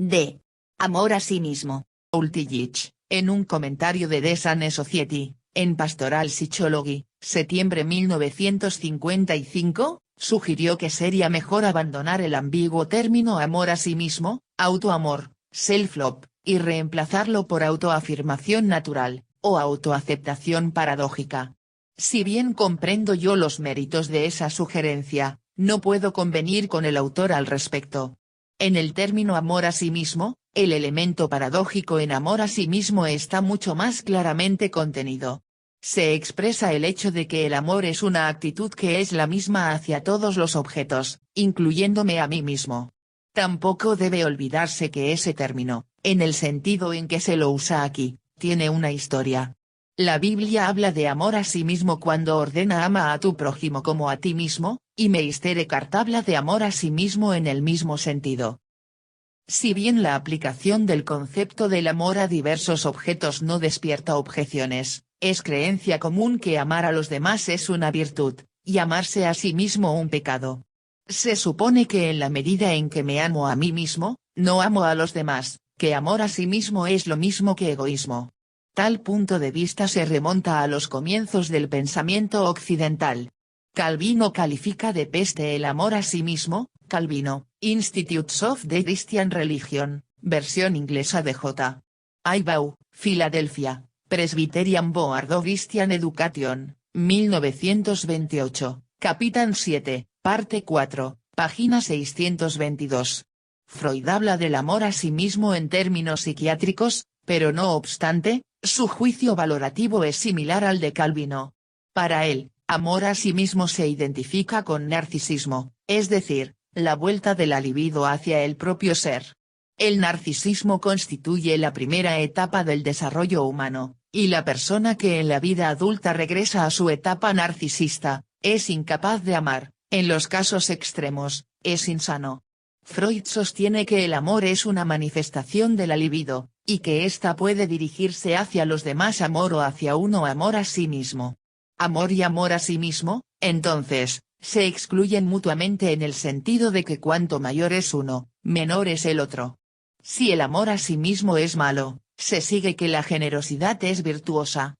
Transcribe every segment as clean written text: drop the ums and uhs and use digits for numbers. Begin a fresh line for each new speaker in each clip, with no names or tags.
D. Amor a sí mismo.
Ultillich, en un comentario de The Sane Society, en Pastoral Psychology, septiembre 1955, sugirió que sería mejor abandonar el ambiguo término amor a sí mismo, autoamor, self-love, y reemplazarlo por autoafirmación natural, o autoaceptación paradójica. Si bien comprendo yo los méritos de esa sugerencia, no puedo convenir con el autor al respecto. En el término amor a sí mismo, el elemento paradójico en amor a sí mismo está mucho más claramente contenido. Se expresa el hecho de que el amor es una actitud que es la misma hacia todos los objetos, incluyéndome a mí mismo. Tampoco debe olvidarse que ese término, en el sentido en que se lo usa aquí, tiene una historia. La Biblia habla de amor a sí mismo cuando ordena ama a tu prójimo como a ti mismo, y Meister Eckhart habla de amor a sí mismo en el mismo sentido. Si bien la aplicación del concepto del amor a diversos objetos no despierta objeciones, es creencia común que amar a los demás es una virtud, y amarse a sí mismo un pecado. Se supone que en la medida en que me amo a mí mismo, no amo a los demás, que amor a sí mismo es lo mismo que egoísmo. Tal punto de vista se remonta a los comienzos del pensamiento occidental. Calvino califica de peste el amor a sí mismo. Calvino, Institutes of the Christian Religion, versión inglesa de J. Ibaugh, Filadelfia, Presbyterian Board of Christian Education, 1928, Capítulo 7, parte 4, página 622. Freud habla del amor a sí mismo en términos psiquiátricos, pero no obstante, su juicio valorativo es similar al de Calvino. Para él, amor a sí mismo se identifica con narcisismo, es decir, la vuelta de la libido hacia el propio ser. El narcisismo constituye la primera etapa del desarrollo humano, y la persona que en la vida adulta regresa a su etapa narcisista, es incapaz de amar, en los casos extremos, es insano. Freud sostiene que el amor es una manifestación de la libido, y que ésta puede dirigirse hacia los demás amor o hacia uno amor a sí mismo. Amor y amor a sí mismo, entonces, se excluyen mutuamente en el sentido de que cuanto mayor es uno, menor es el otro. Si el amor a sí mismo es malo, se sigue que la generosidad es virtuosa.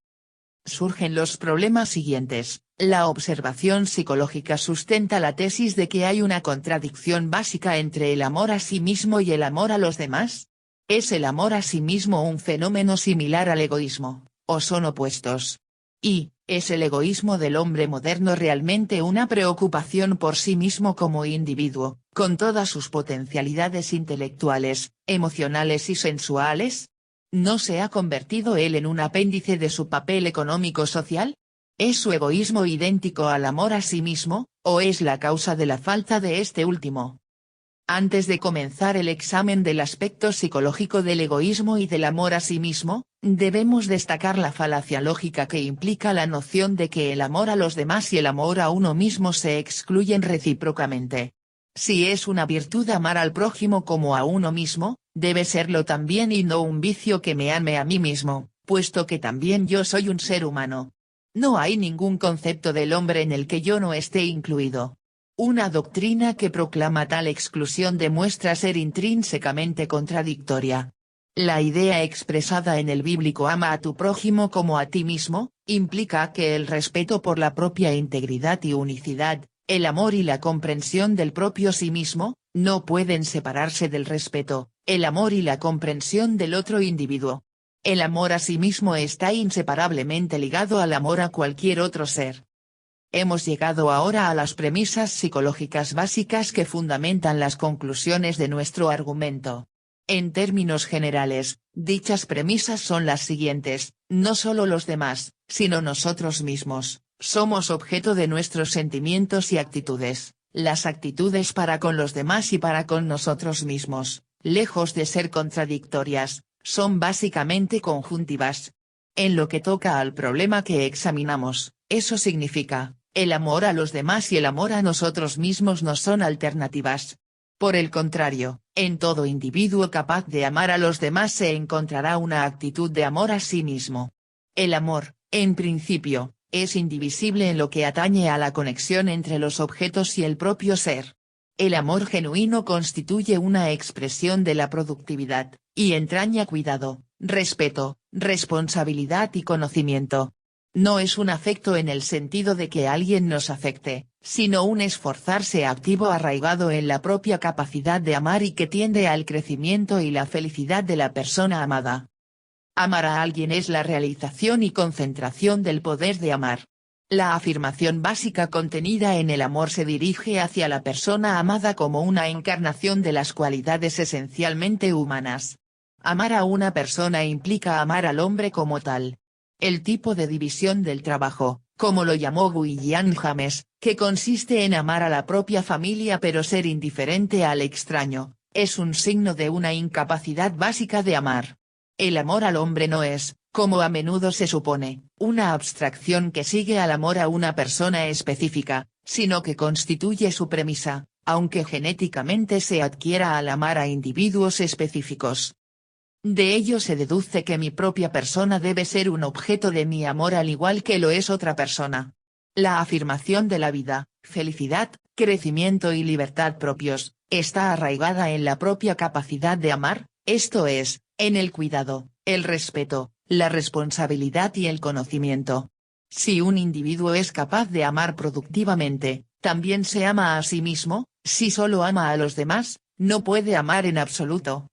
Surgen los problemas siguientes. La observación psicológica sustenta la tesis de que hay una contradicción básica entre el amor a sí mismo y el amor a los demás. ¿Es el amor a sí mismo un fenómeno similar al egoísmo, o son opuestos? Y, ¿es el egoísmo del hombre moderno realmente una preocupación por sí mismo como individuo, con todas sus potencialidades intelectuales, emocionales y sensuales? ¿No se ha convertido él en un apéndice de su papel económico-social? ¿Es su egoísmo idéntico al amor a sí mismo, o es la causa de la falta de este último? Antes de comenzar el examen del aspecto psicológico del egoísmo y del amor a sí mismo, debemos destacar la falacia lógica que implica la noción de que el amor a los demás y el amor a uno mismo se excluyen recíprocamente. Si es una virtud amar al prójimo como a uno mismo, debe serlo también y no un vicio que me ame a mí mismo, puesto que también yo soy un ser humano. No hay ningún concepto del hombre en el que yo no esté incluido. Una doctrina que proclama tal exclusión demuestra ser intrínsecamente contradictoria. La idea expresada en el bíblico ama a tu prójimo como a ti mismo, implica que el respeto por la propia integridad y unicidad, el amor y la comprensión del propio sí mismo, no pueden separarse del respeto, el amor y la comprensión del otro individuo. El amor a sí mismo está inseparablemente ligado al amor a cualquier otro ser. Hemos llegado ahora a las premisas psicológicas básicas que fundamentan las conclusiones de nuestro argumento. En términos generales, dichas premisas son las siguientes: no solo los demás, sino nosotros mismos, somos objeto de nuestros sentimientos y actitudes. Las actitudes para con los demás y para con nosotros mismos, lejos de ser contradictorias, son básicamente conjuntivas. En lo que toca al problema que examinamos, eso significa, el amor a los demás y el amor a nosotros mismos no son alternativas. Por el contrario, en todo individuo capaz de amar a los demás se encontrará una actitud de amor a sí mismo. El amor, en principio, es indivisible en lo que atañe a la conexión entre los objetos y el propio ser. El amor genuino constituye una expresión de la productividad, y entraña cuidado, respeto, responsabilidad y conocimiento. No es un afecto en el sentido de que alguien nos afecte, sino un esforzarse activo arraigado en la propia capacidad de amar y que tiende al crecimiento y la felicidad de la persona amada. Amar a alguien es la realización y concentración del poder de amar. La afirmación básica contenida en el amor se dirige hacia la persona amada como una encarnación de las cualidades esencialmente humanas. Amar a una persona implica amar al hombre como tal. El tipo de división del trabajo, como lo llamó William James, que consiste en amar a la propia familia pero ser indiferente al extraño, es un signo de una incapacidad básica de amar. El amor al hombre no es, como a menudo se supone, una abstracción que sigue al amor a una persona específica, sino que constituye su premisa, aunque genéticamente se adquiera al amar a individuos específicos. De ello se deduce que mi propia persona debe ser un objeto de mi amor al igual que lo es otra persona. La afirmación de la vida, felicidad, crecimiento y libertad propios, está arraigada en la propia capacidad de amar, esto es, en el cuidado, el respeto, la responsabilidad y el conocimiento. Si un individuo es capaz de amar productivamente, también se ama a sí mismo. Si solo ama a los demás, no puede amar en absoluto.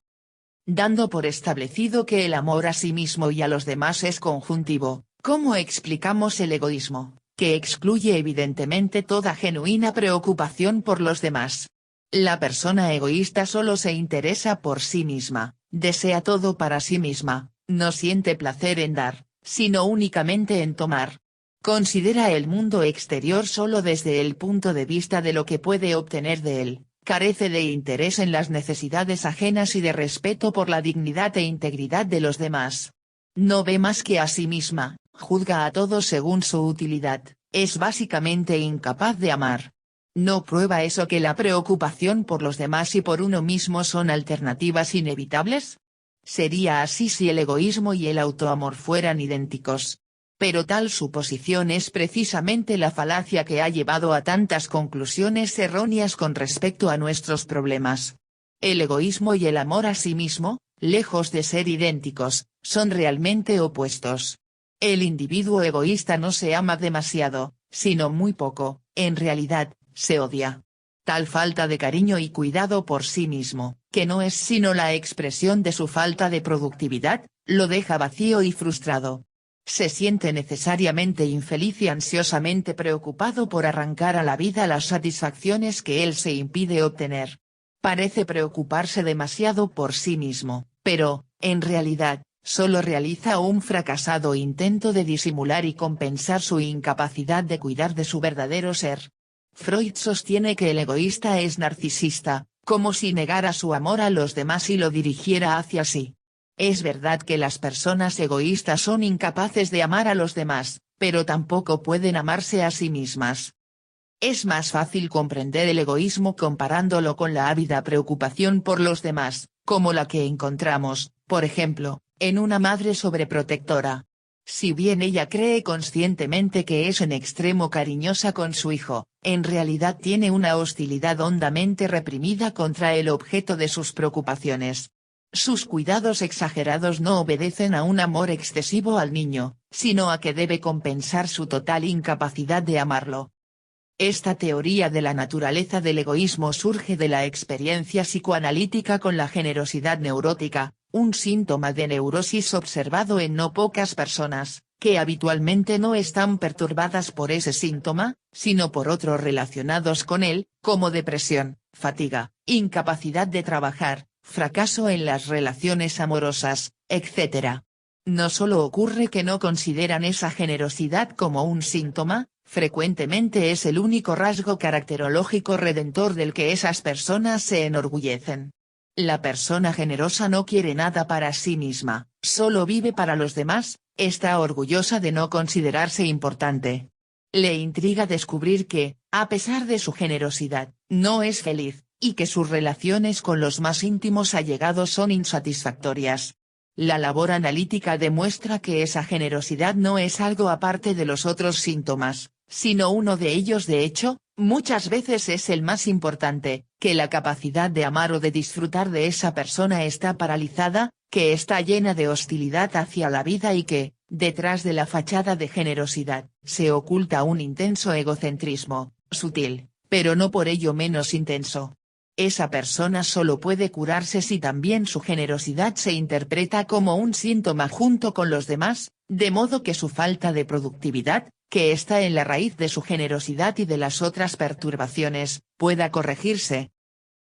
Dando por establecido que el amor a sí mismo y a los demás es conjuntivo, ¿cómo explicamos el egoísmo, que excluye evidentemente toda genuina preocupación por los demás? La persona egoísta solo se interesa por sí misma, desea todo para sí misma, no siente placer en dar, sino únicamente en tomar. Considera el mundo exterior solo desde el punto de vista de lo que puede obtener de él. Carece de interés en las necesidades ajenas y de respeto por la dignidad e integridad de los demás. No ve más que a sí misma, juzga a todos según su utilidad, es básicamente incapaz de amar. ¿No prueba eso que la preocupación por los demás y por uno mismo son alternativas inevitables? Sería así si el egoísmo y el autoamor fueran idénticos. Pero tal suposición es precisamente la falacia que ha llevado a tantas conclusiones erróneas con respecto a nuestros problemas. El egoísmo y el amor a sí mismo, lejos de ser idénticos, son realmente opuestos. El individuo egoísta no se ama demasiado, sino muy poco, en realidad, se odia. Tal falta de cariño y cuidado por sí mismo, que no es sino la expresión de su falta de productividad, lo deja vacío y frustrado. Se siente necesariamente infeliz y ansiosamente preocupado por arrancar a la vida las satisfacciones que él se impide obtener. Parece preocuparse demasiado por sí mismo, pero, en realidad, solo realiza un fracasado intento de disimular y compensar su incapacidad de cuidar de su verdadero ser. Freud sostiene que el egoísta es narcisista, como si negara su amor a los demás y lo dirigiera hacia sí. Es verdad que las personas egoístas son incapaces de amar a los demás, pero tampoco pueden amarse a sí mismas. Es más fácil comprender el egoísmo comparándolo con la ávida preocupación por los demás, como la que encontramos, por ejemplo, en una madre sobreprotectora. Si bien ella cree conscientemente que es en extremo cariñosa con su hijo, en realidad tiene una hostilidad hondamente reprimida contra el objeto de sus preocupaciones. Sus cuidados exagerados no obedecen a un amor excesivo al niño, sino a que debe compensar su total incapacidad de amarlo. Esta teoría de la naturaleza del egoísmo surge de la experiencia psicoanalítica con la generosidad neurótica, un síntoma de neurosis observado en no pocas personas, que habitualmente no están perturbadas por ese síntoma, sino por otros relacionados con él, como depresión, fatiga, incapacidad de trabajar, fracaso en las relaciones amorosas, etc. No solo ocurre que no consideran esa generosidad como un síntoma, frecuentemente es el único rasgo caracterológico redentor del que esas personas se enorgullecen. La persona generosa no quiere nada para sí misma, solo vive para los demás, está orgullosa de no considerarse importante. Le intriga descubrir que, a pesar de su generosidad, no es feliz, y que sus relaciones con los más íntimos allegados son insatisfactorias. La labor analítica demuestra que esa generosidad no es algo aparte de los otros síntomas, sino uno de ellos. De hecho, muchas veces es el más importante, que la capacidad de amar o de disfrutar de esa persona está paralizada, que está llena de hostilidad hacia la vida y que, detrás de la fachada de generosidad, se oculta un intenso egocentrismo, sutil, pero no por ello menos intenso. Esa persona solo puede curarse si también su generosidad se interpreta como un síntoma junto con los demás, de modo que su falta de productividad, que está en la raíz de su generosidad y de las otras perturbaciones, pueda corregirse.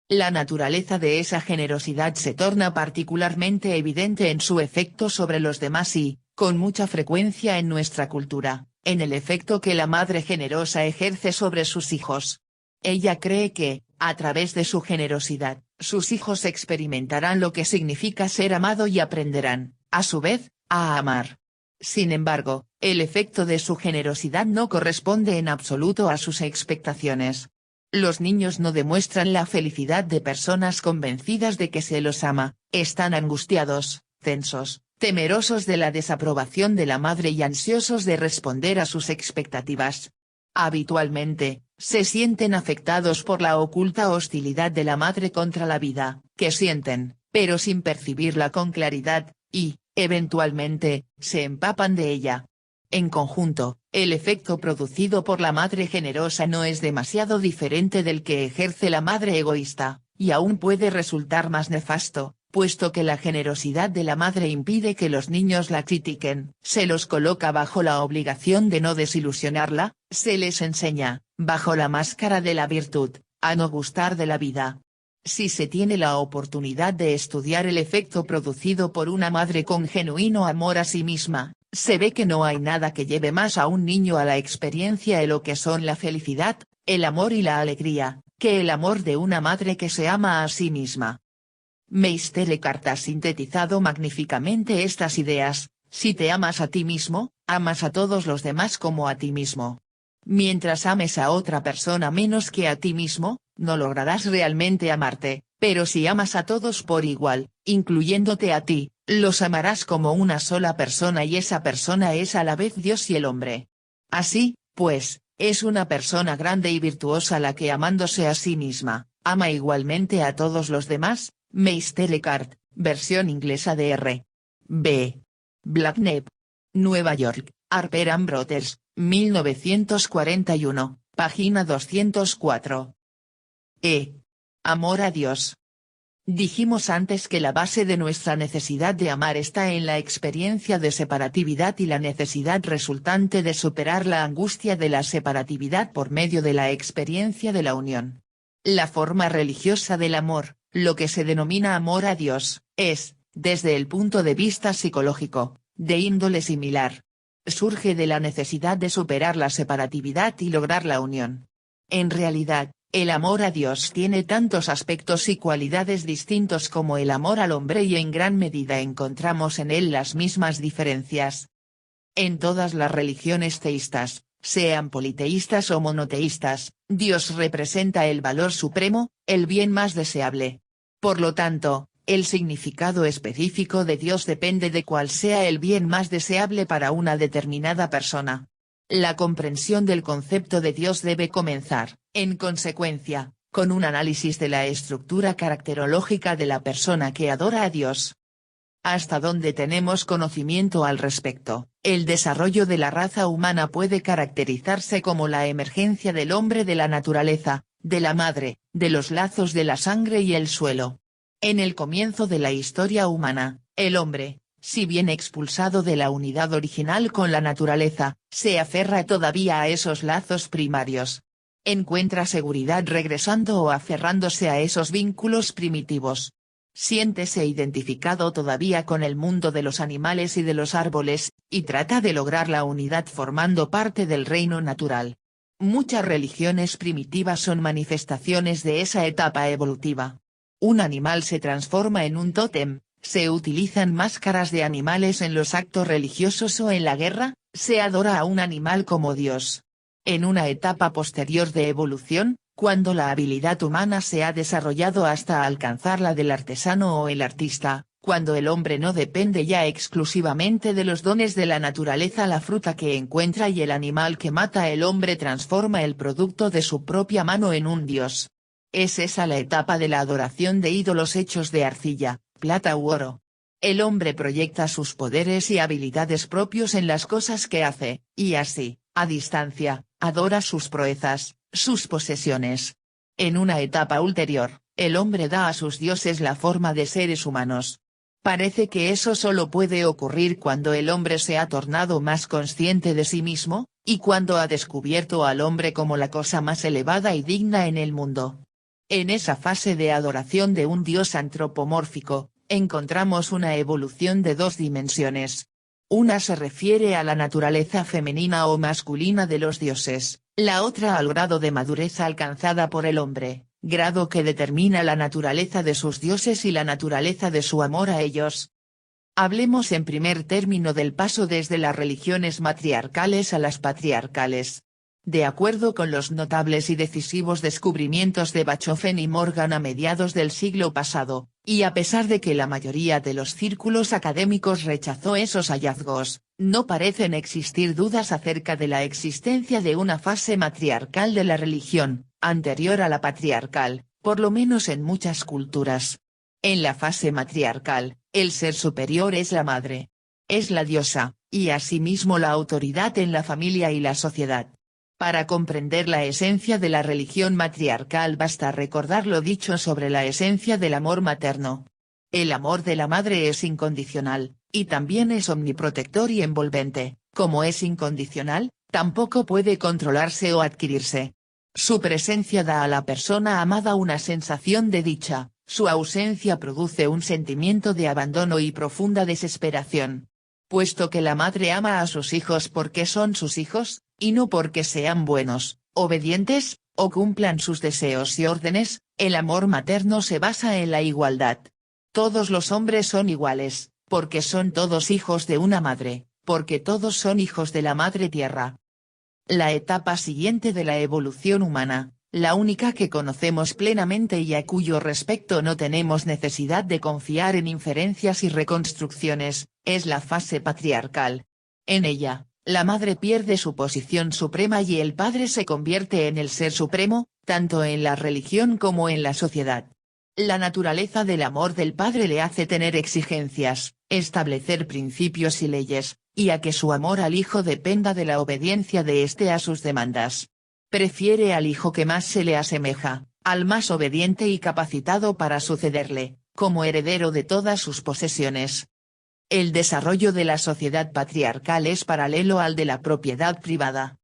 La naturaleza de esa generosidad se torna particularmente evidente en su efecto sobre los demás y, con mucha frecuencia en nuestra cultura, en el efecto que la madre generosa ejerce sobre sus hijos. Ella cree que, a través de su generosidad, sus hijos experimentarán lo que significa ser amado y aprenderán, a su vez, a amar. Sin embargo, el efecto de su generosidad no corresponde en absoluto a sus expectaciones. Los niños no demuestran la felicidad de personas convencidas de que se los ama, están angustiados, tensos, temerosos de la desaprobación de la madre y ansiosos de responder a sus expectativas. Habitualmente, se sienten afectados por la oculta hostilidad de la madre contra la vida, que sienten, pero sin percibirla con claridad, y, eventualmente, se empapan de ella. En conjunto, el efecto producido por la madre generosa no es demasiado diferente del que ejerce la madre egoísta, y aún puede resultar más nefasto, puesto que la generosidad de la madre impide que los niños la critiquen, se los coloca bajo la obligación de no desilusionarla, se les enseña, bajo la máscara de la virtud, a no gustar de la vida. Si se tiene la oportunidad de estudiar el efecto producido por una madre con genuino amor a sí misma, se ve que no hay nada que lleve más a un niño a la experiencia de lo que son la felicidad, el amor y la alegría, que el amor de una madre que se ama a sí misma. Meister Eckhart ha sintetizado magníficamente estas ideas: si te amas a ti mismo, amas a todos los demás como a ti mismo. Mientras ames a otra persona menos que a ti mismo, no lograrás realmente amarte, pero si amas a todos por igual, incluyéndote a ti, los amarás como una sola persona y esa persona es a la vez Dios y el hombre. Así, pues, es una persona grande y virtuosa la que amándose a sí misma, ama igualmente a todos los demás. Meister Eckhart, versión inglesa de R. B. Blackneb. Nueva York, Harper and Brothers, 1941, página 204. Amor a Dios. Dijimos antes que la base de nuestra necesidad de amar está en la experiencia de separatividad y la necesidad resultante de superar la angustia de la separatividad por medio de la experiencia de la unión. La forma religiosa del amor, lo que se denomina amor a Dios, es, desde el punto de vista psicológico, de índole similar. Surge de la necesidad de superar la separatividad y lograr la unión. En realidad, el amor a Dios tiene tantos aspectos y cualidades distintos como el amor al hombre y en gran medida encontramos en él las mismas diferencias. En todas las religiones teístas, sean politeístas o monoteístas, Dios representa el valor supremo, el bien más deseable. Por lo tanto, el significado específico de Dios depende de cuál sea el bien más deseable para una determinada persona. La comprensión del concepto de Dios debe comenzar, en consecuencia, con un análisis de la estructura caracterológica de la persona que adora a Dios. Hasta donde tenemos conocimiento al respecto, el desarrollo de la raza humana puede caracterizarse como la emergencia del hombre de la naturaleza, de la madre, de los lazos de la sangre y el suelo. En el comienzo de la historia humana, el hombre, si bien expulsado de la unidad original con la naturaleza, se aferra todavía a esos lazos primarios. Encuentra seguridad regresando o aferrándose a esos vínculos primitivos. Siéntese identificado todavía con el mundo de los animales y de los árboles, y trata de lograr la unidad formando parte del reino natural. Muchas religiones primitivas son manifestaciones de esa etapa evolutiva. Un animal se transforma en un tótem, se utilizan máscaras de animales en los actos religiosos o en la guerra, se adora a un animal como Dios. En una etapa posterior de evolución, cuando la habilidad humana se ha desarrollado hasta alcanzar la del artesano o el artista, Cuando el hombre no depende ya exclusivamente de los dones de la naturaleza, la fruta que encuentra y el animal que mata, el hombre transforma el producto de su propia mano en un dios. Es esa la etapa de la adoración de ídolos hechos de arcilla, plata u oro. El hombre proyecta sus poderes y habilidades propios en las cosas que hace, y así, a distancia, adora sus proezas, sus posesiones. En una etapa ulterior, el hombre da a sus dioses la forma de seres humanos. Parece que eso solo puede ocurrir cuando el hombre se ha tornado más consciente de sí mismo, y cuando ha descubierto al hombre como la cosa más elevada y digna en el mundo. En esa fase de adoración de un dios antropomórfico, encontramos una evolución de dos dimensiones. Una se refiere a la naturaleza femenina o masculina de los dioses, la otra al grado de madurez alcanzada por el hombre, grado que determina la naturaleza de sus dioses y la naturaleza de su amor a ellos. Hablemos en primer término del paso desde las religiones matriarcales a las patriarcales. De acuerdo con los notables y decisivos descubrimientos de Bachofen y Morgan a mediados del siglo pasado, y a pesar de que la mayoría de los círculos académicos rechazó esos hallazgos, no parecen existir dudas acerca de la existencia de una fase matriarcal de la religión, anterior a la patriarcal, por lo menos en muchas culturas. En la fase matriarcal, el ser superior es la madre. Es la diosa, y asimismo la autoridad en la familia y la sociedad. Para comprender la esencia de la religión matriarcal basta recordar lo dicho sobre la esencia del amor materno. El amor de la madre es incondicional, y también es omniprotector y envolvente. Como es incondicional, tampoco puede controlarse o adquirirse. Su presencia da a la persona amada una sensación de dicha, su ausencia produce un sentimiento de abandono y profunda desesperación. Puesto que la madre ama a sus hijos porque son sus hijos, y no porque sean buenos, obedientes, o cumplan sus deseos y órdenes, el amor materno se basa en la igualdad. Todos los hombres son iguales, porque son todos hijos de una madre, porque todos son hijos de la madre tierra. La etapa siguiente de la evolución humana, la única que conocemos plenamente y a cuyo respecto no tenemos necesidad de confiar en inferencias y reconstrucciones, es la fase patriarcal. En ella, la madre pierde su posición suprema y el padre se convierte en el ser supremo, tanto en la religión como en la sociedad. La naturaleza del amor del padre le hace tener exigencias, establecer principios y leyes, y a que su amor al hijo dependa de la obediencia de éste a sus demandas. Prefiere al hijo que más se le asemeja, al más obediente y capacitado para sucederle, como heredero de todas sus posesiones. El desarrollo de la sociedad patriarcal es paralelo al de la propiedad privada.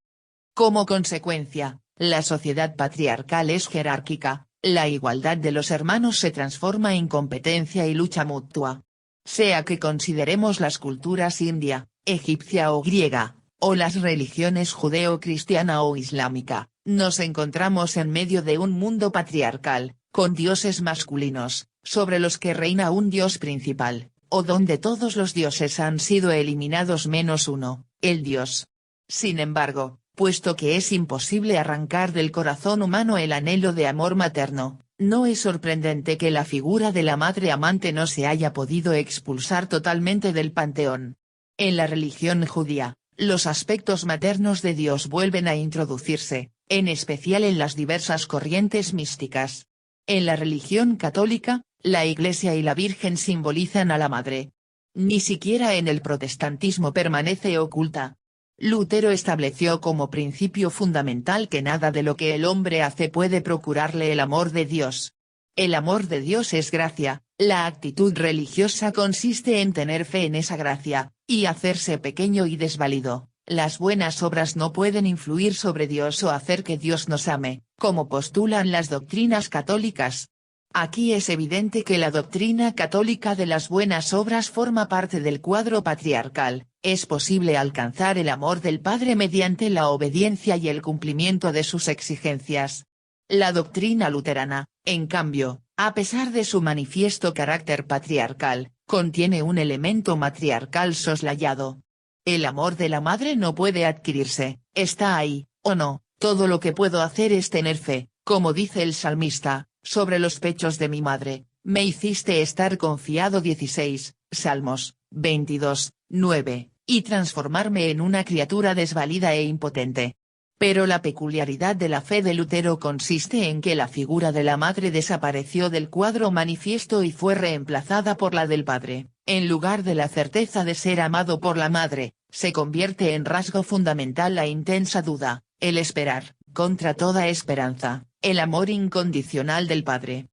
Como consecuencia, la sociedad patriarcal es jerárquica, la igualdad de los hermanos se transforma en competencia y lucha mutua. Sea que consideremos las culturas india, egipcia o griega, o las religiones judeo-cristiana o islámica, nos encontramos en medio de un mundo patriarcal, con dioses masculinos, sobre los que reina un dios principal, o donde todos los dioses han sido eliminados menos uno, el dios. Sin embargo, puesto que es imposible arrancar del corazón humano el anhelo de amor materno, no es sorprendente que la figura de la madre amante no se haya podido expulsar totalmente del panteón. En la religión judía, los aspectos maternos de Dios vuelven a introducirse, en especial en las diversas corrientes místicas. En la religión católica, la Iglesia y la Virgen simbolizan a la Madre. Ni siquiera en el protestantismo permanece oculta. Lutero estableció como principio fundamental que nada de lo que el hombre hace puede procurarle el amor de Dios. El amor de Dios es gracia, la actitud religiosa consiste en tener fe en esa gracia, y hacerse pequeño y desvalido. Las buenas obras no pueden influir sobre Dios o hacer que Dios nos ame, como postulan las doctrinas católicas. Aquí es evidente que la doctrina católica de las buenas obras forma parte del cuadro patriarcal. Es posible alcanzar el amor del Padre mediante la obediencia y el cumplimiento de sus exigencias. La doctrina luterana, en cambio, a pesar de su manifiesto carácter patriarcal, contiene un elemento matriarcal soslayado. El amor de la madre no puede adquirirse, está ahí, o no, todo lo que puedo hacer es tener fe, como dice el salmista, sobre los pechos de mi madre, me hiciste estar confiado 16, Salmos, 22, 9, y transformarme en una criatura desvalida e impotente. Pero la peculiaridad de la fe de Lutero consiste en que la figura de la madre desapareció del cuadro manifiesto y fue reemplazada por la del padre. En lugar de la certeza de ser amado por la madre, se convierte en rasgo fundamental la intensa duda, el esperar, contra toda esperanza, el amor incondicional del padre.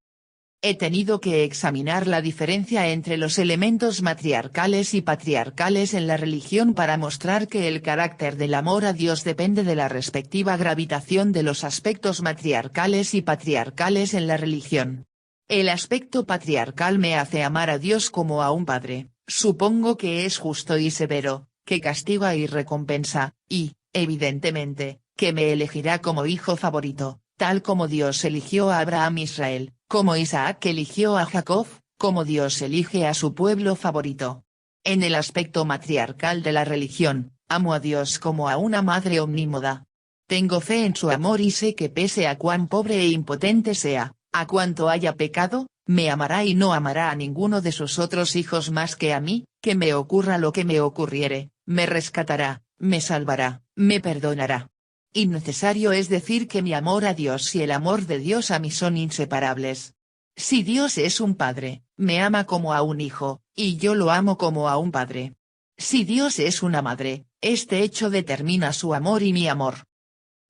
He tenido que examinar la diferencia entre los elementos matriarcales y patriarcales en la religión para mostrar que el carácter del amor a Dios depende de la respectiva gravitación de los aspectos matriarcales y patriarcales en la religión. El aspecto patriarcal me hace amar a Dios como a un padre, supongo que es justo y severo, que castiga y recompensa, y, evidentemente, que me elegirá como hijo favorito, tal como Dios eligió a Abraham Israel, como Isaac eligió a Jacob, como Dios elige a su pueblo favorito. En el aspecto matriarcal de la religión, amo a Dios como a una madre omnímoda. Tengo fe en su amor y sé que pese a cuán pobre e impotente sea, a cuánto haya pecado, me amará y no amará a ninguno de sus otros hijos más que a mí, que me ocurra lo que me ocurriere, me rescatará, me salvará, me perdonará. Innecesario es decir que mi amor a Dios y el amor de Dios a mí son inseparables. Si Dios es un padre, me ama como a un hijo, y yo lo amo como a un padre. Si Dios es una madre, este hecho determina su amor y mi amor.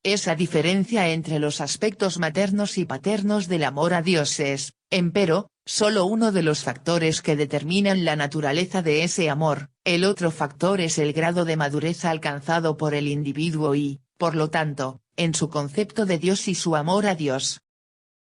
Esa diferencia entre los aspectos maternos y paternos del amor a Dios es, empero, solo uno de los factores que determinan la naturaleza de ese amor, el otro factor es el grado de madurez alcanzado por el individuo y, por lo tanto, en su concepto de Dios y su amor a Dios.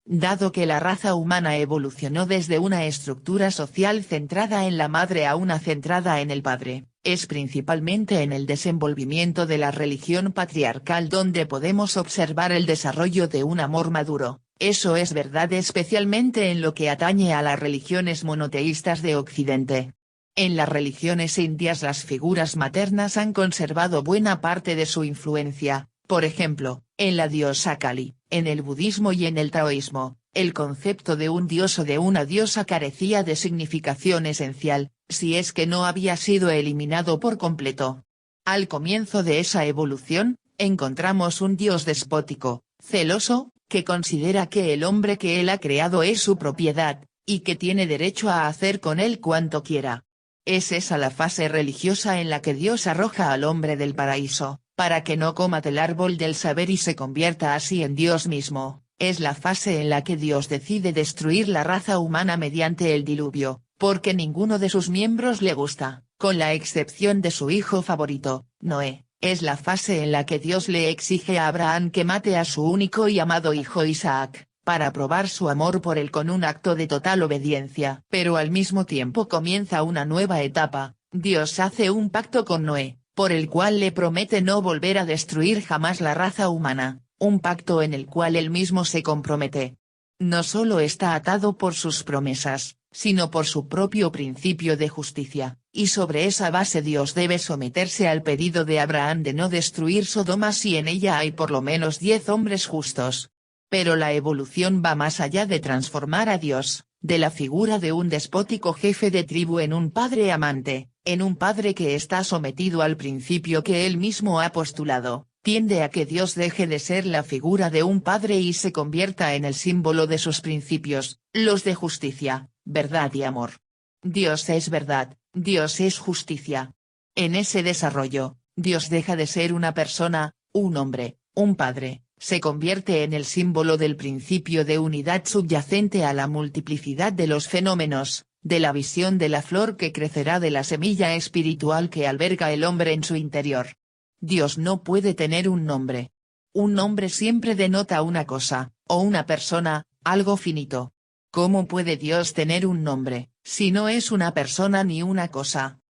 Dado que la raza humana evolucionó desde una estructura social centrada en la madre a una centrada en el padre, es principalmente en el desenvolvimiento de la religión patriarcal donde podemos observar el desarrollo de un amor maduro. Eso es verdad especialmente en lo que atañe a las religiones monoteístas de Occidente. En las religiones indias las figuras maternas han conservado buena parte de su influencia, por ejemplo, en la diosa Kali, en el budismo y en el taoísmo, el concepto de un dios o de una diosa carecía de significación esencial, si es que no había sido eliminado por completo. Al comienzo de esa evolución, encontramos un dios despótico, celoso, que considera que el hombre que él ha creado es su propiedad, y que tiene derecho a hacer con él cuanto quiera. Es esa la fase religiosa en la que Dios arroja al hombre del paraíso, para que no coma del árbol del saber y se convierta así en Dios mismo. Es la fase en la que Dios decide destruir la raza humana mediante el diluvio, porque ninguno de sus miembros le gusta, con la excepción de su hijo favorito, Noé. Es la fase en la que Dios le exige a Abraham que mate a su único y amado hijo Isaac, para probar su amor por él con un acto de total obediencia. Pero al mismo tiempo comienza una nueva etapa, Dios hace un pacto con Noé, por el cual le promete no volver a destruir jamás la raza humana, un pacto en el cual él mismo se compromete. No solo está atado por sus promesas, sino por su propio principio de justicia, y sobre esa base Dios debe someterse al pedido de Abraham de no destruir Sodoma si en ella hay por lo menos 10 hombres justos. Pero la evolución va más allá de transformar a Dios, de la figura de un despótico jefe de tribu en un padre amante, en un padre que está sometido al principio que él mismo ha postulado. Tiende a que Dios deje de ser la figura de un padre y se convierta en el símbolo de sus principios, los de justicia, verdad y amor. Dios es verdad, Dios es justicia. En ese desarrollo, Dios deja de ser una persona, un hombre, un padre, se convierte en el símbolo del principio de unidad subyacente a la multiplicidad de los fenómenos, de la visión de la flor que crecerá de la semilla espiritual que alberga el hombre en su interior. Dios no puede tener un nombre. Un nombre siempre denota una cosa, o una persona, algo finito. ¿Cómo puede Dios tener un nombre, si no es una persona ni una cosa?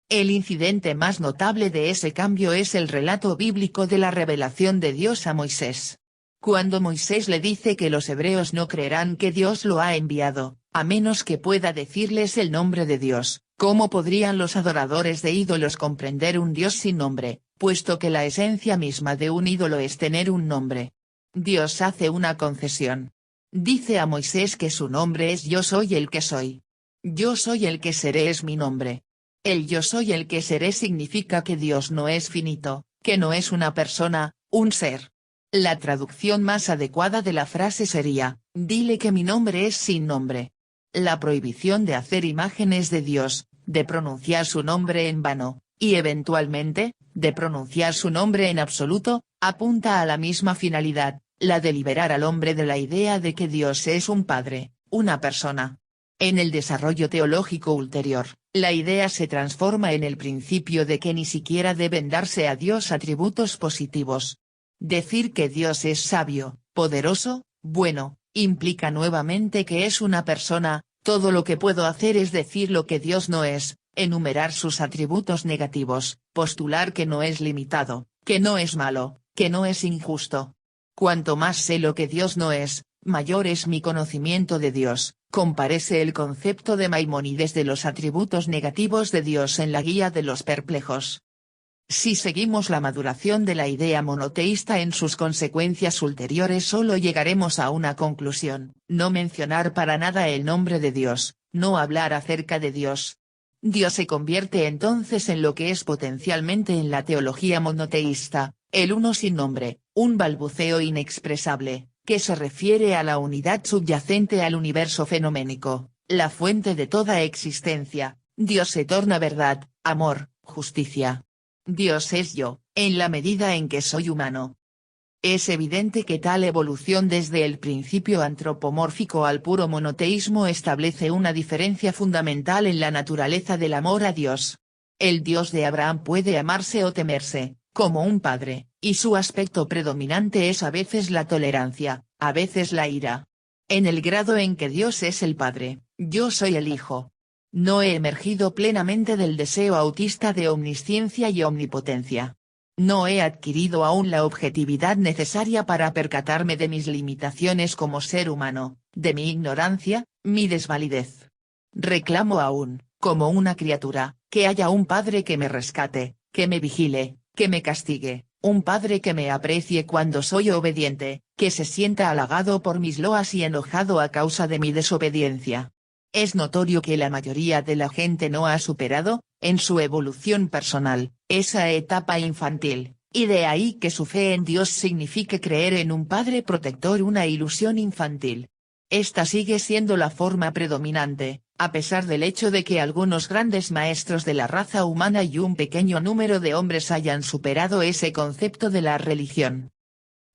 El incidente más notable de ese cambio es el relato bíblico de la revelación de Dios a Moisés. Cuando Moisés le dice que los hebreos no creerán que Dios lo ha enviado, a menos que pueda decirles el nombre de Dios, ¿cómo podrían los adoradores de ídolos comprender un Dios sin nombre, puesto que la esencia misma de un ídolo es tener un nombre? Dios hace una concesión. Dice a Moisés que su nombre es Yo soy el que soy. Yo soy el que seré es mi nombre. El yo soy el que seré significa que Dios no es finito, que no es una persona, un ser. La traducción más adecuada de la frase sería, dile que mi nombre es sin nombre. La prohibición de hacer imágenes de Dios, de pronunciar su nombre en vano, y eventualmente, de pronunciar su nombre en absoluto, apunta a la misma finalidad, la de liberar al hombre de la idea de que Dios es un padre, una persona. En el desarrollo teológico ulterior, la idea se transforma en el principio de que ni siquiera deben darse a Dios atributos positivos. Decir que Dios es sabio, poderoso, bueno, implica nuevamente que es una persona. Todo lo que puedo hacer es decir lo que Dios no es, enumerar sus atributos negativos, postular que no es limitado, que no es malo, que no es injusto. Cuanto más sé lo que Dios no es, mayor es mi conocimiento de Dios, comparece el concepto de Maimónides de los atributos negativos de Dios en la Guía de los Perplejos. Si seguimos la maduración de la idea monoteísta en sus consecuencias ulteriores solo llegaremos a una conclusión, no mencionar para nada el nombre de Dios, no hablar acerca de Dios. Dios se convierte entonces en lo que es potencialmente en la teología monoteísta, el uno sin nombre, un balbuceo inexpresable, que se refiere a la unidad subyacente al universo fenoménico, la fuente de toda existencia. Dios se torna verdad, amor, justicia. Dios es yo, en la medida en que soy humano. Es evidente que tal evolución desde el principio antropomórfico al puro monoteísmo establece una diferencia fundamental en la naturaleza del amor a Dios. El Dios de Abraham puede amarse o temerse, como un padre, y su aspecto predominante es a veces la tolerancia, a veces la ira. En el grado en que Dios es el Padre, yo soy el Hijo. No he emergido plenamente del deseo autista de omnisciencia y omnipotencia. No he adquirido aún la objetividad necesaria para percatarme de mis limitaciones como ser humano, de mi ignorancia, mi desvalidez. Reclamo aún, como una criatura, que haya un padre que me rescate, que me vigile, que me castigue, un padre que me aprecie cuando soy obediente, que se sienta halagado por mis loas y enojado a causa de mi desobediencia. Es notorio que la mayoría de la gente no ha superado, en su evolución personal, esa etapa infantil, y de ahí que su fe en Dios signifique creer en un Padre protector, una ilusión infantil. Esta sigue siendo la forma predominante, a pesar del hecho de que algunos grandes maestros de la raza humana y un pequeño número de hombres hayan superado ese concepto de la religión.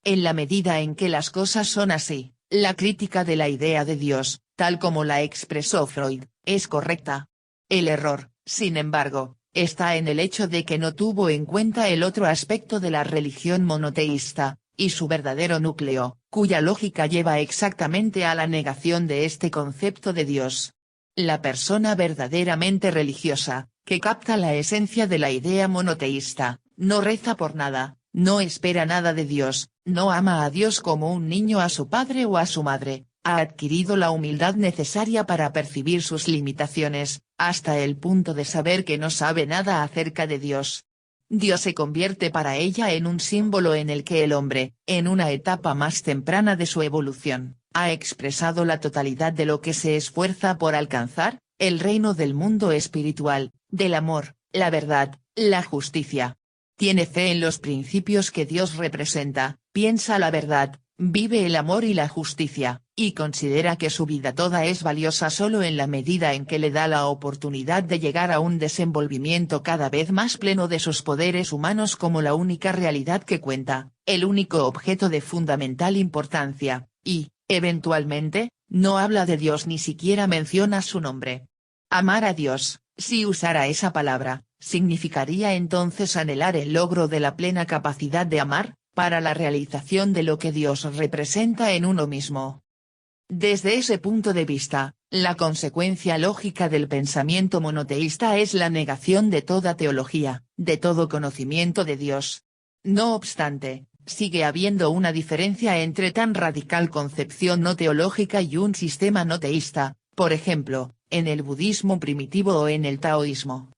En la medida en que las cosas son así, la crítica de la idea de Dios, tal como la expresó Freud, es correcta. El error, sin embargo, está en el hecho de que no tuvo en cuenta el otro aspecto de la religión monoteísta, y su verdadero núcleo, cuya lógica lleva exactamente a la negación de este concepto de Dios. La persona verdaderamente religiosa, que capta la esencia de la idea monoteísta, no reza por nada, no espera nada de Dios, no ama a Dios como un niño a su padre o a su madre, ha adquirido la humildad necesaria para percibir sus limitaciones, hasta el punto de saber que no sabe nada acerca de Dios. Dios se convierte para ella en un símbolo en el que el hombre, en una etapa más temprana de su evolución, ha expresado la totalidad de lo que se esfuerza por alcanzar, el reino del mundo espiritual, del amor, la verdad, la justicia. Tiene fe en los principios que Dios representa, piensa la verdad, vive el amor y la justicia, y considera que su vida toda es valiosa solo en la medida en que le da la oportunidad de llegar a un desenvolvimiento cada vez más pleno de sus poderes humanos como la única realidad que cuenta, el único objeto de fundamental importancia, y, eventualmente, no habla de Dios ni siquiera menciona su nombre. Amar a Dios, si usara esa palabra, significaría entonces anhelar el logro de la plena capacidad de amar, para la realización de lo que Dios representa en uno mismo. Desde ese punto de vista, la consecuencia lógica del pensamiento monoteísta es la negación de toda teología, de todo conocimiento de Dios. No obstante, sigue habiendo una diferencia entre tan radical concepción no teológica y un sistema no teísta, por ejemplo, en el budismo primitivo o en el taoísmo.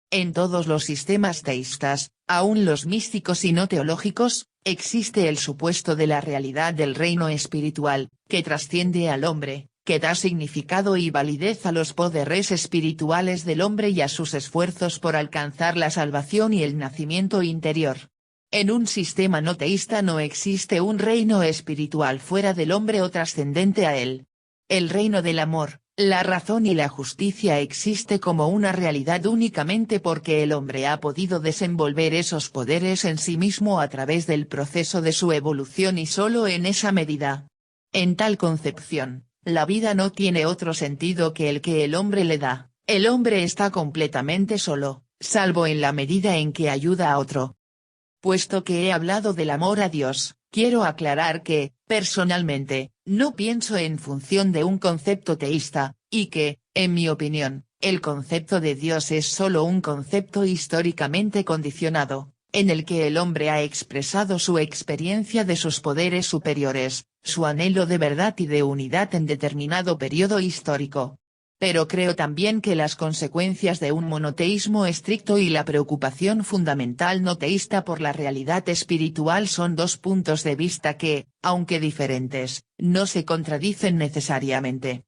En todos los sistemas teístas, Aún los místicos y no teológicos, existe el supuesto de la realidad del reino espiritual, que trasciende al hombre, que da significado y validez a los poderes espirituales del hombre y a sus esfuerzos por alcanzar la salvación y el nacimiento interior. En un sistema no teísta no existe un reino espiritual fuera del hombre o trascendente a él. El reino del amor, la razón y la justicia existe como una realidad únicamente porque el hombre ha podido desenvolver esos poderes en sí mismo a través del proceso de su evolución y solo en esa medida. En tal concepción, la vida no tiene otro sentido que el que el hombre le da, el hombre está completamente solo, salvo en la medida en que ayuda a otro. Puesto que he hablado del amor a Dios, quiero aclarar que, personalmente, no pienso en función de un concepto teísta, y que, en mi opinión, el concepto de Dios es solo un concepto históricamente condicionado, en el que el hombre ha expresado su experiencia de sus poderes superiores, su anhelo de verdad y de unidad en determinado periodo histórico. Pero creo también que las consecuencias de un monoteísmo estricto y la preocupación fundamental no teísta por la realidad espiritual son dos puntos de vista que, aunque diferentes, no se contradicen necesariamente.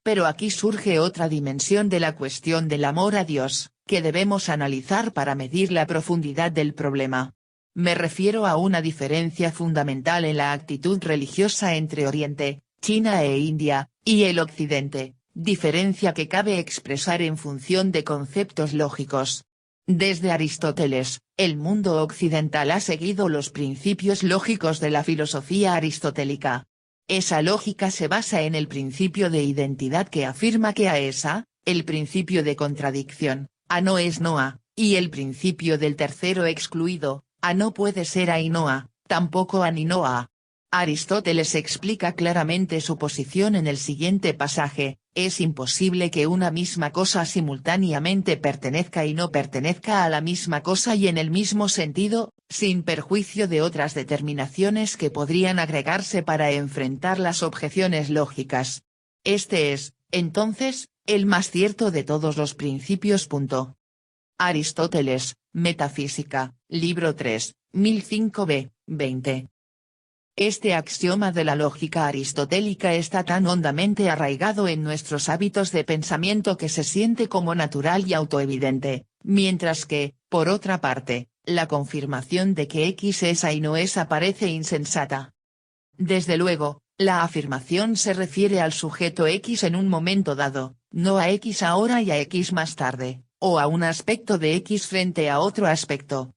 Pero aquí surge otra dimensión de la cuestión del amor a Dios, que debemos analizar para medir la profundidad del problema. Me refiero a una diferencia fundamental en la actitud religiosa entre Oriente, China e India, y el Occidente. Diferencia que cabe expresar en función de conceptos lógicos. Desde Aristóteles, el mundo occidental ha seguido los principios lógicos de la filosofía aristotélica. Esa lógica se basa en el principio de identidad que afirma que A es A, el principio de contradicción, A no es no A, y el principio del tercero excluido, A no puede ser A y no A, tampoco A ni no A. Aristóteles explica claramente su posición en el siguiente pasaje: es imposible que una misma cosa simultáneamente pertenezca y no pertenezca a la misma cosa y en el mismo sentido, sin perjuicio de otras determinaciones que podrían agregarse para enfrentar las objeciones lógicas. Este es, entonces, el más cierto de todos los principios. Aristóteles, Metafísica, libro 3, 1005b, 20. Este axioma de la lógica aristotélica está tan hondamente arraigado en nuestros hábitos de pensamiento que se siente como natural y autoevidente, mientras que, por otra parte, la confirmación de que X es A y no es A parece insensata. Desde luego, la afirmación se refiere al sujeto X en un momento dado, no a X ahora y a X más tarde, o a un aspecto de X frente a otro aspecto.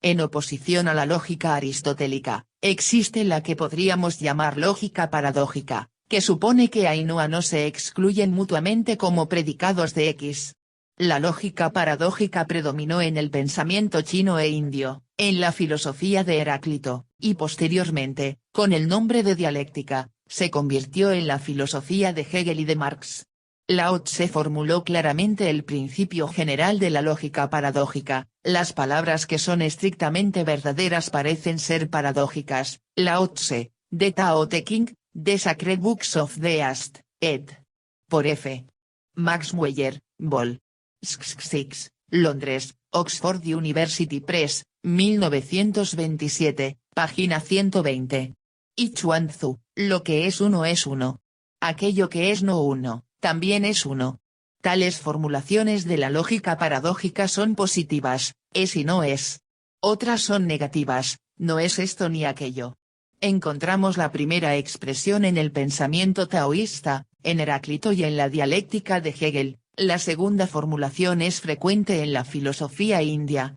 En oposición a la lógica aristotélica, existe la que podríamos llamar lógica paradójica, que supone que A y no A no se excluyen mutuamente como predicados de X. La lógica paradójica predominó en el pensamiento chino e indio, en la filosofía de Heráclito, y posteriormente, con el nombre de dialéctica, se convirtió en la filosofía de Hegel y de Marx. Lao Tse formuló claramente el principio general de la lógica paradójica: las palabras que son estrictamente verdaderas parecen ser paradójicas. Lao Tse, de Tao Te Ching, The Sacred Books of the East, ed. Por F. Max Weyer, Vol. 6, Londres, Oxford University Press, 1927, página 120. Y Chuan Tzu, lo que es uno es uno. Aquello que es no uno, también es uno. Tales formulaciones de la lógica paradójica son positivas, es y no es. Otras son negativas, no es esto ni aquello. Encontramos la primera expresión en el pensamiento taoísta, en Heráclito y en la dialéctica de Hegel. La segunda formulación es frecuente en la filosofía india.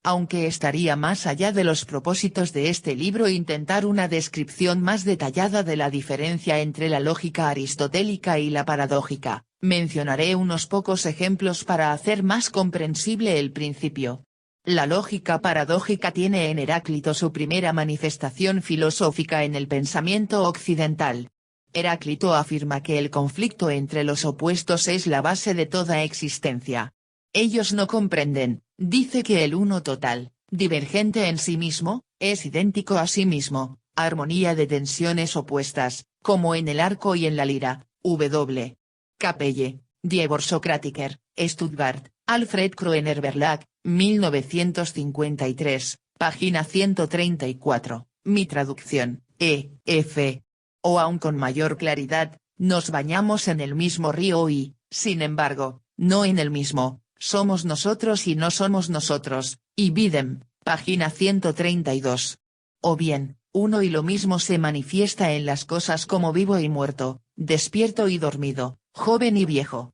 Aunque estaría más allá de los propósitos de este libro intentar una descripción más detallada de la diferencia entre la lógica aristotélica y la paradójica, mencionaré unos pocos ejemplos para hacer más comprensible el principio. La lógica paradójica tiene en Heráclito su primera manifestación filosófica en el pensamiento occidental. Heráclito afirma que el conflicto entre los opuestos es la base de toda existencia. Ellos no comprenden, dice, que el uno total, divergente en sí mismo, es idéntico a sí mismo, armonía de tensiones opuestas, como en el arco y en la lira. W. Capelle, Die Socratiker, Stuttgart, Alfred Kroener Verlag, 1953, página 134, mi traducción, E.F. O aún con mayor claridad, nos bañamos en el mismo río y, sin embargo, no en el mismo, somos nosotros y no somos nosotros, y Bidem, página 132. O bien, uno y lo mismo se manifiesta en las cosas como vivo y muerto, despierto y dormido, joven y viejo.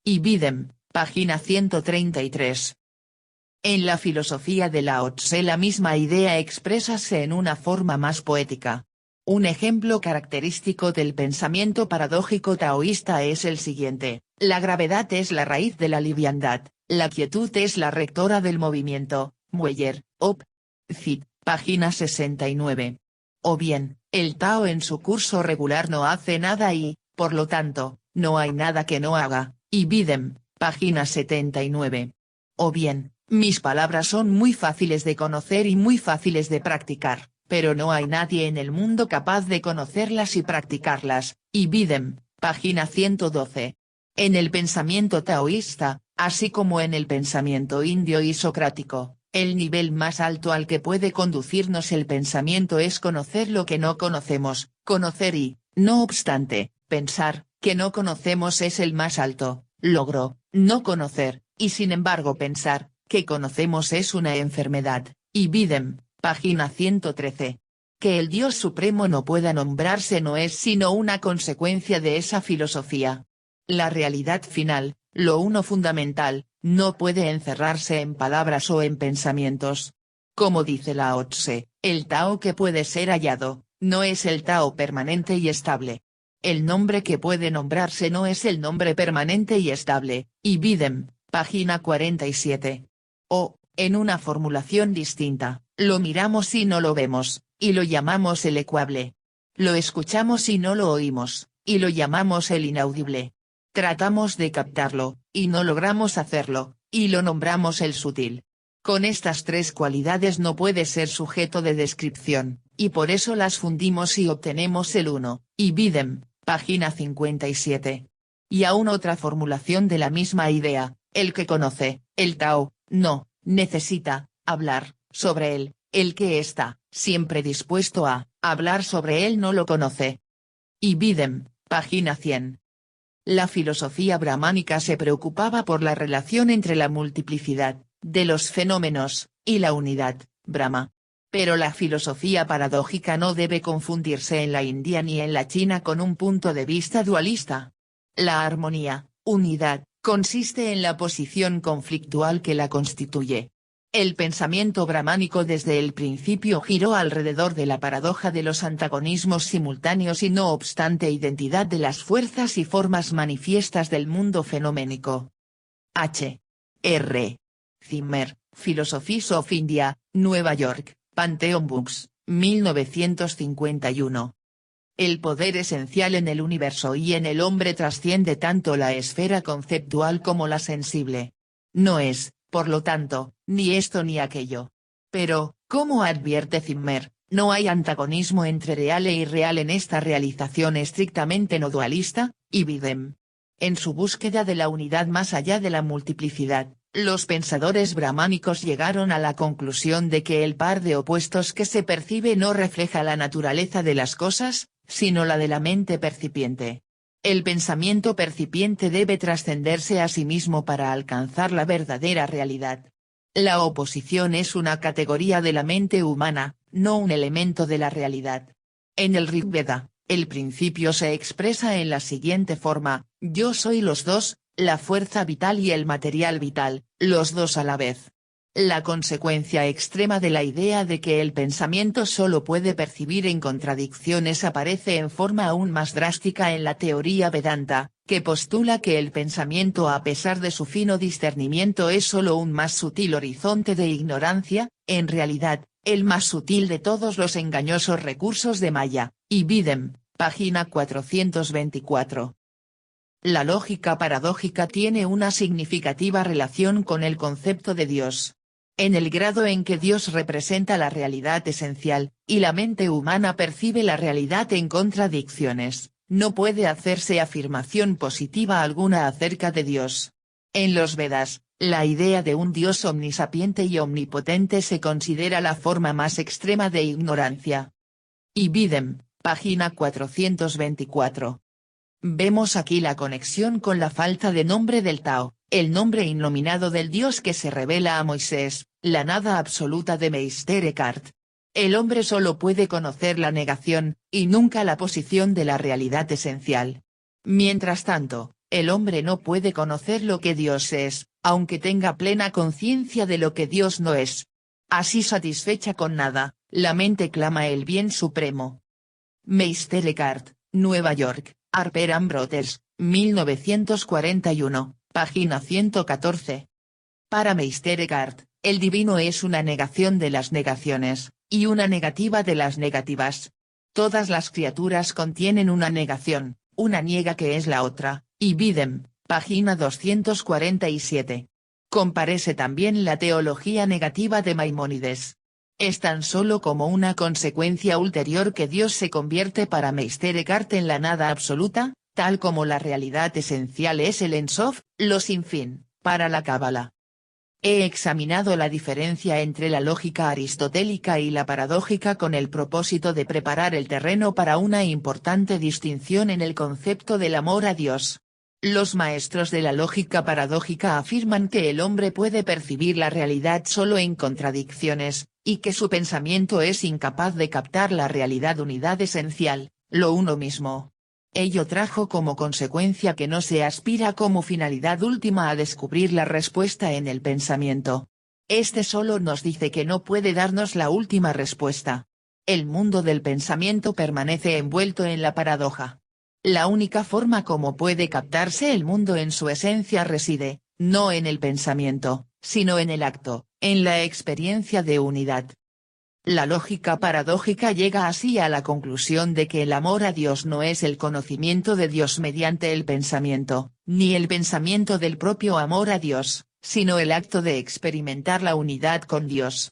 Y Bidem, página 133. En la filosofía de Lao Tse la misma idea exprésase en una forma más poética. Un ejemplo característico del pensamiento paradójico taoísta es el siguiente: la gravedad es la raíz de la liviandad, la quietud es la rectora del movimiento. Mueller, Op. Cit. Página 69. O bien, el Tao en su curso regular no hace nada y, por lo tanto, no hay nada que no haga, y Bidem, página 79. O bien, mis palabras son muy fáciles de conocer y muy fáciles de practicar, pero no hay nadie en el mundo capaz de conocerlas y practicarlas, y Bidem, página 112. En el pensamiento taoísta, así como en el pensamiento indio y socrático, el nivel más alto al que puede conducirnos el pensamiento es conocer lo que no conocemos, conocer y, no obstante, pensar que no conocemos es el más alto logro, no conocer, y sin embargo pensar que conocemos es una enfermedad, y Bidem, página 113. Que el Dios Supremo no pueda nombrarse no es sino una consecuencia de esa filosofía. La realidad final, lo uno fundamental, no puede encerrarse en palabras o en pensamientos. Como dice Lao Tse, el Tao que puede ser hallado, no es el Tao permanente y estable. El nombre que puede nombrarse no es el nombre permanente y estable, y Bidem, página 47. O, en una formulación distinta, lo miramos y no lo vemos, y lo llamamos el ecuable. Lo escuchamos y no lo oímos, y lo llamamos el inaudible. Tratamos de captarlo, y no logramos hacerlo, y lo nombramos el sutil. Con estas tres cualidades no puede ser sujeto de descripción, y por eso las fundimos y obtenemos el uno, y Bidem, página 57. Y aún otra formulación de la misma idea: el que conoce, el Tao, no, necesita, hablar, sobre él, el que está, siempre dispuesto a, hablar sobre él no lo conoce. Y Bidem, página 100. La filosofía brahmánica se preocupaba por la relación entre la multiplicidad de los fenómenos y la unidad, Brahma. Pero la filosofía paradójica no debe confundirse en la India ni en la China con un punto de vista dualista. La armonía, unidad, consiste en la posición conflictual que la constituye. El pensamiento brahmánico desde el principio giró alrededor de la paradoja de los antagonismos simultáneos y no obstante identidad de las fuerzas y formas manifiestas del mundo fenoménico. H. R. Zimmer, Philosophies of India, Nueva York, Pantheon Books, 1951. El poder esencial en el universo y en el hombre trasciende tanto la esfera conceptual como la sensible. No es, por lo tanto, ni esto ni aquello. Pero, como advierte Zimmer, no hay antagonismo entre real e irreal en esta realización estrictamente no dualista, y Bidem. En su búsqueda de la unidad más allá de la multiplicidad, los pensadores brahmánicos llegaron a la conclusión de que el par de opuestos que se percibe no refleja la naturaleza de las cosas, sino la de la mente percipiente. El pensamiento percipiente debe trascenderse a sí mismo para alcanzar la verdadera realidad. La oposición es una categoría de la mente humana, no un elemento de la realidad. En el Rig Veda, el principio se expresa en la siguiente forma: yo soy los dos, la fuerza vital y el material vital, los dos a la vez. La consecuencia extrema de la idea de que el pensamiento solo puede percibir en contradicciones aparece en forma aún más drástica en la teoría Vedanta, que postula que el pensamiento a pesar de su fino discernimiento es solo un más sutil horizonte de ignorancia, en realidad, el más sutil de todos los engañosos recursos de Maya, y Bidem, página 424. La lógica paradójica tiene una significativa relación con el concepto de Dios. En el grado en que Dios representa la realidad esencial, y la mente humana percibe la realidad en contradicciones, no puede hacerse afirmación positiva alguna acerca de Dios. En los Vedas, la idea de un Dios omnisapiente y omnipotente se considera la forma más extrema de ignorancia. Ibidem, página 424. Vemos aquí la conexión con la falta de nombre del Tao, el nombre innominado del Dios que se revela a Moisés, la nada absoluta de Meister Eckhart. El hombre solo puede conocer la negación, y nunca la posición de la realidad esencial. Mientras tanto, el hombre no puede conocer lo que Dios es, aunque tenga plena conciencia de lo que Dios no es. Así satisfecha con nada, la mente clama el bien supremo. Meister Eckhart, Nueva York, Harper and Brothers, 1941, página 114. Para Meister Eckhart, el divino es una negación de las negaciones, y una negativa de las negativas. Todas las criaturas contienen una negación, una niega que es la otra. Ibidem, página 247. Compárese también la teología negativa de Maimónides. Es tan solo como una consecuencia ulterior que Dios se convierte para Meister Eckhart en la nada absoluta, tal como la realidad esencial es el Ein Sof, lo sin fin, para la Cábala. He examinado la diferencia entre la lógica aristotélica y la paradójica con el propósito de preparar el terreno para una importante distinción en el concepto del amor a Dios. Los maestros de la lógica paradójica afirman que el hombre puede percibir la realidad solo en contradicciones, y que su pensamiento es incapaz de captar la realidad unidad esencial, lo uno mismo. Ello trajo como consecuencia que no se aspira como finalidad última a descubrir la respuesta en el pensamiento. Este solo nos dice que no puede darnos la última respuesta. El mundo del pensamiento permanece envuelto en la paradoja. La única forma como puede captarse el mundo en su esencia reside, no en el pensamiento, sino en el acto, en la experiencia de unidad. La lógica paradójica llega así a la conclusión de que el amor a Dios no es el conocimiento de Dios mediante el pensamiento, ni el pensamiento del propio amor a Dios, sino el acto de experimentar la unidad con Dios.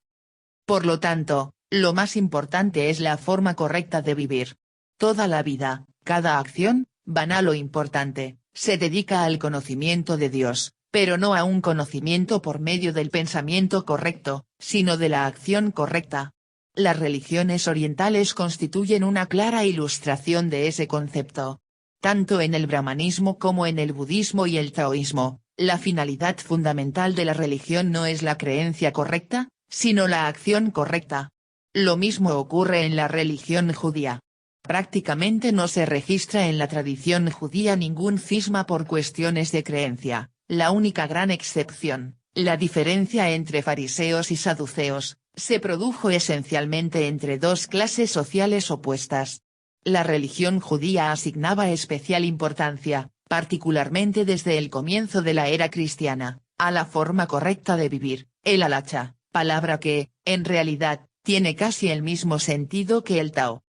Por lo tanto, lo más importante es la forma correcta de vivir. Toda la vida, cada acción, banal o importante, se dedica al conocimiento de Dios, pero no a un conocimiento por medio del pensamiento correcto, sino de la acción correcta. Las religiones orientales constituyen una clara ilustración de ese concepto. Tanto en el brahmanismo como en el budismo y el taoísmo, la finalidad fundamental de la religión no es la creencia correcta, sino la acción correcta. Lo mismo ocurre en la religión judía. Prácticamente no se registra en la tradición judía ningún cisma por cuestiones de creencia, la única gran excepción, la diferencia entre fariseos y saduceos, se produjo esencialmente entre dos clases sociales opuestas. La religión judía asignaba especial importancia, particularmente desde el comienzo de la era cristiana, a la forma correcta de vivir, el halacha, palabra que, en realidad, tiene casi el mismo sentido que el Tao.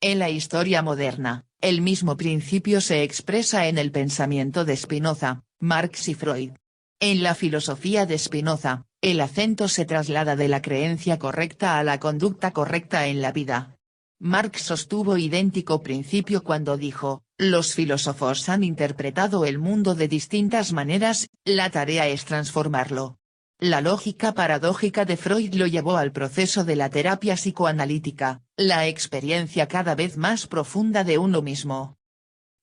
En la historia moderna, el mismo principio se expresa en el pensamiento de Spinoza, Marx y Freud. En la filosofía de Spinoza, el acento se traslada de la creencia correcta a la conducta correcta en la vida. Marx sostuvo idéntico principio cuando dijo, los filósofos han interpretado el mundo de distintas maneras, la tarea es transformarlo. La lógica paradójica de Freud lo llevó al proceso de la terapia psicoanalítica, la experiencia cada vez más profunda de uno mismo.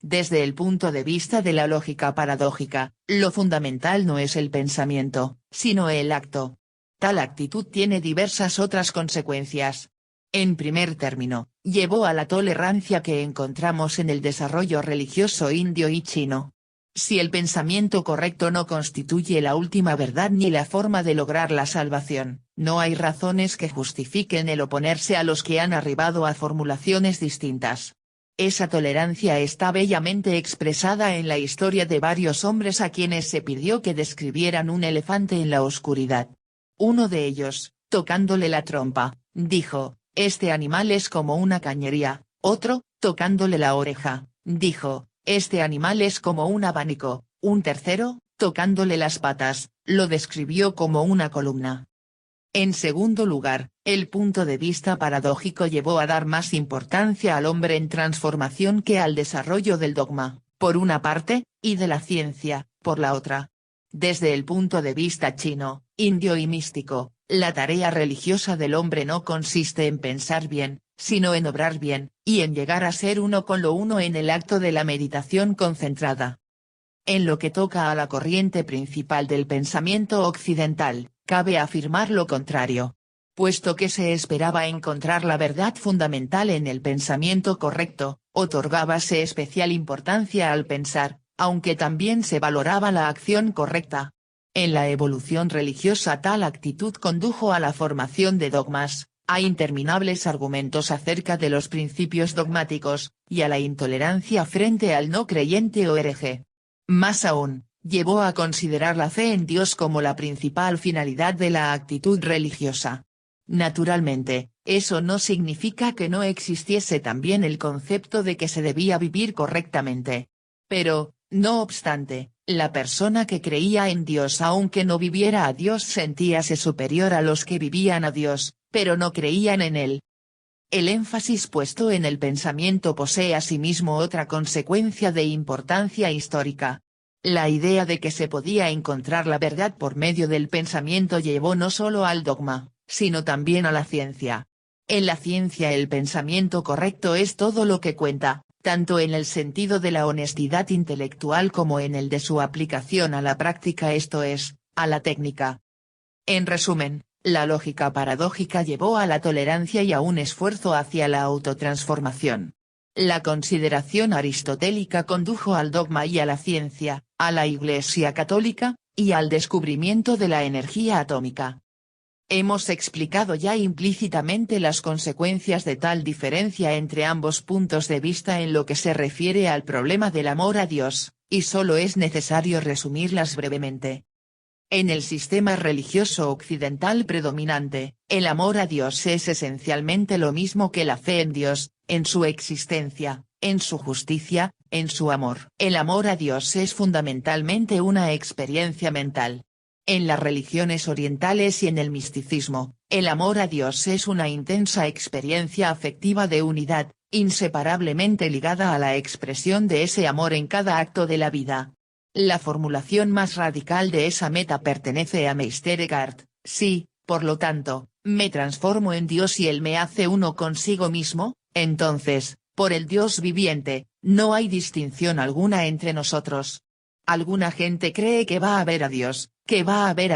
Desde el punto de vista de la lógica paradójica, lo fundamental no es el pensamiento, sino el acto. Tal actitud tiene diversas otras consecuencias. En primer término, llevó a la tolerancia que encontramos en el desarrollo religioso indio y chino. Si el pensamiento correcto no constituye la última verdad ni la forma de lograr la salvación, no hay razones que justifiquen el oponerse a los que han arribado a formulaciones distintas. Esa tolerancia está bellamente expresada en la historia de varios hombres a quienes se pidió que describieran un elefante en la oscuridad. Uno de ellos, tocándole la trompa, dijo, este animal es como una cañería, otro, tocándole la oreja, dijo, este animal es como un abanico, un tercero, tocándole las patas, lo describió como una columna. En segundo lugar, el punto de vista paradójico llevó a dar más importancia al hombre en transformación que al desarrollo del dogma, por una parte, y de la ciencia, por la otra. Desde el punto de vista chino, indio y místico, la tarea religiosa del hombre no consiste en pensar bien, sino en obrar bien, y en llegar a ser uno con lo uno en el acto de la meditación concentrada. En lo que toca a la corriente principal del pensamiento occidental, cabe afirmar lo contrario. Puesto que se esperaba encontrar la verdad fundamental en el pensamiento correcto, otorgábase especial importancia al pensar, aunque también se valoraba la acción correcta. En la evolución religiosa tal actitud condujo a la formación de dogmas, a interminables argumentos acerca de los principios dogmáticos, y a la intolerancia frente al no creyente o hereje. Más aún, llevó a considerar la fe en Dios como la principal finalidad de la actitud religiosa. Naturalmente, eso no significa que no existiese también el concepto de que se debía vivir correctamente. Pero, no obstante, la persona que creía en Dios aunque no viviera a Dios sentíase superior a los que vivían a Dios, pero no creían en él. El énfasis puesto en el pensamiento posee asimismo otra consecuencia de importancia histórica. La idea de que se podía encontrar la verdad por medio del pensamiento llevó no solo al dogma, sino también a la ciencia. En la ciencia el pensamiento correcto es todo lo que cuenta, tanto en el sentido de la honestidad intelectual como en el de su aplicación a la práctica, esto es, a la técnica. En resumen, la lógica paradójica llevó a la tolerancia y a un esfuerzo hacia la autotransformación. La consideración aristotélica condujo al dogma y a la ciencia, a la Iglesia católica, y al descubrimiento de la energía atómica. Hemos explicado ya implícitamente las consecuencias de tal diferencia entre ambos puntos de vista en lo que se refiere al problema del amor a Dios, y solo es necesario resumirlas brevemente. En el sistema religioso occidental predominante, el amor a Dios es esencialmente lo mismo que la fe en Dios, en su existencia, en su justicia, en su amor. El amor a Dios es fundamentalmente una experiencia mental. En las religiones orientales y en el misticismo, el amor a Dios es una intensa experiencia afectiva de unidad, inseparablemente ligada a la expresión de ese amor en cada acto de la vida. La formulación más radical de esa meta pertenece a Meister Eckhart: si, por lo tanto, me transformo en Dios y Él me hace uno consigo mismo, entonces, por el Dios viviente, no hay distinción alguna entre nosotros. Alguna gente cree que va a ver a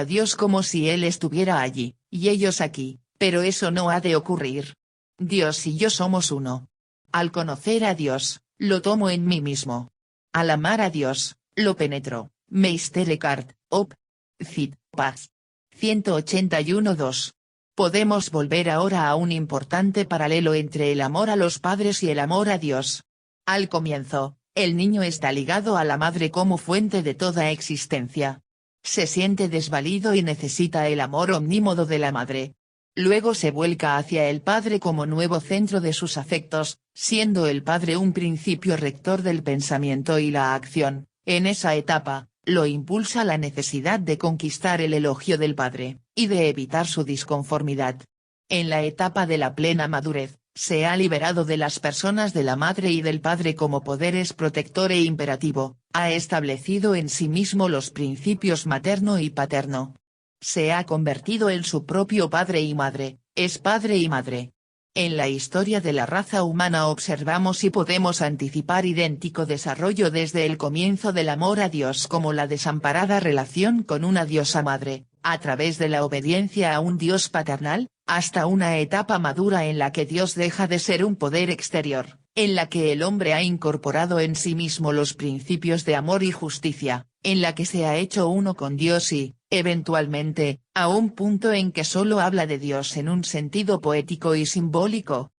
Dios, como si Él estuviera allí, y ellos aquí, pero eso no ha de ocurrir. Dios y yo somos uno. Al conocer a Dios, lo tomo en mí mismo. Al amar a Dios, lo penetro. Meister Eckhart, Op. Cit. Paz. 181-2. Podemos volver ahora a un importante paralelo entre el amor a los padres y el amor a Dios. Al comienzo, el niño está ligado a la madre como fuente de toda existencia. Se siente desvalido y necesita el amor omnímodo de la madre. Luego se vuelca hacia el padre como nuevo centro de sus afectos, siendo el padre un principio rector del pensamiento y la acción. En esa etapa, lo impulsa la necesidad de conquistar el elogio del padre, y de evitar su disconformidad. En la etapa de la plena madurez, se ha liberado de las personas de la madre y del padre como poderes protector e imperativo, ha establecido en sí mismo los principios materno y paterno. Se ha convertido en su propio padre y madre, es padre y madre. En la historia de la raza humana observamos y podemos anticipar idéntico desarrollo desde el comienzo del amor a Dios como la desamparada relación con una diosa madre, a través de la obediencia a un Dios paternal, hasta una etapa madura en la que Dios deja de ser un poder exterior, en la que el hombre ha incorporado en sí mismo los principios de amor y justicia, en la que se ha hecho uno con Dios y, eventualmente, a un punto en que solo habla de Dios en un sentido poético y simbólico.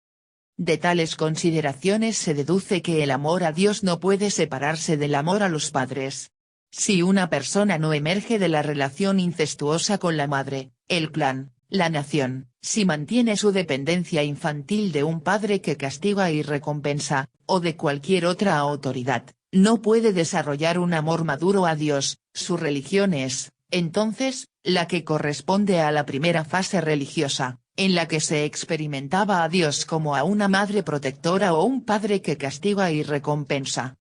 De tales consideraciones se deduce que el amor a Dios no puede separarse del amor a los padres. Si una persona no emerge de la relación incestuosa con la madre, el clan, la nación, si mantiene su dependencia infantil de un padre que castiga y recompensa, o de cualquier otra autoridad, no puede desarrollar un amor maduro a Dios. Su religión es, entonces, la que corresponde a la primera fase religiosa, en la que se experimentaba a Dios como a una madre protectora o un padre que castiga y recompensa.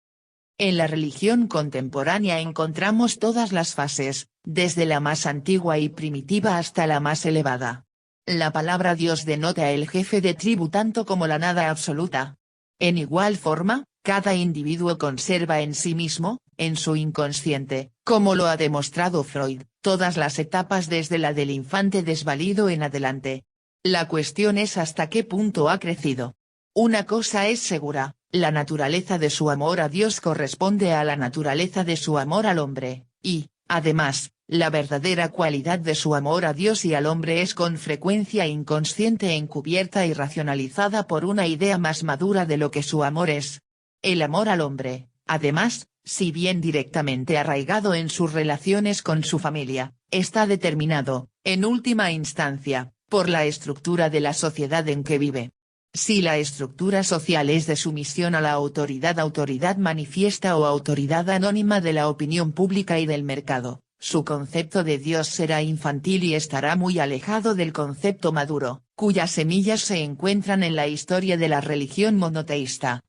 En la religión contemporánea encontramos todas las fases, desde la más antigua y primitiva hasta la más elevada. La palabra Dios denota el jefe de tribu tanto como la nada absoluta. En igual forma, cada individuo conserva en sí mismo, en su inconsciente, como lo ha demostrado Freud, todas las etapas desde la del infante desvalido en adelante. La cuestión es hasta qué punto ha crecido. Una cosa es segura, la naturaleza de su amor a Dios corresponde a la naturaleza de su amor al hombre, y, además, la verdadera cualidad de su amor a Dios y al hombre es con frecuencia inconsciente encubierta y racionalizada por una idea más madura de lo que su amor es. El amor al hombre, además, si bien directamente arraigado en sus relaciones con su familia, está determinado, en última instancia, por la estructura de la sociedad en que vive. Si la estructura social es de sumisión a la autoridad manifiesta o autoridad anónima de la opinión pública y del mercado, su concepto de Dios será infantil y estará muy alejado del concepto maduro, cuyas semillas se encuentran en la historia de la religión monoteísta.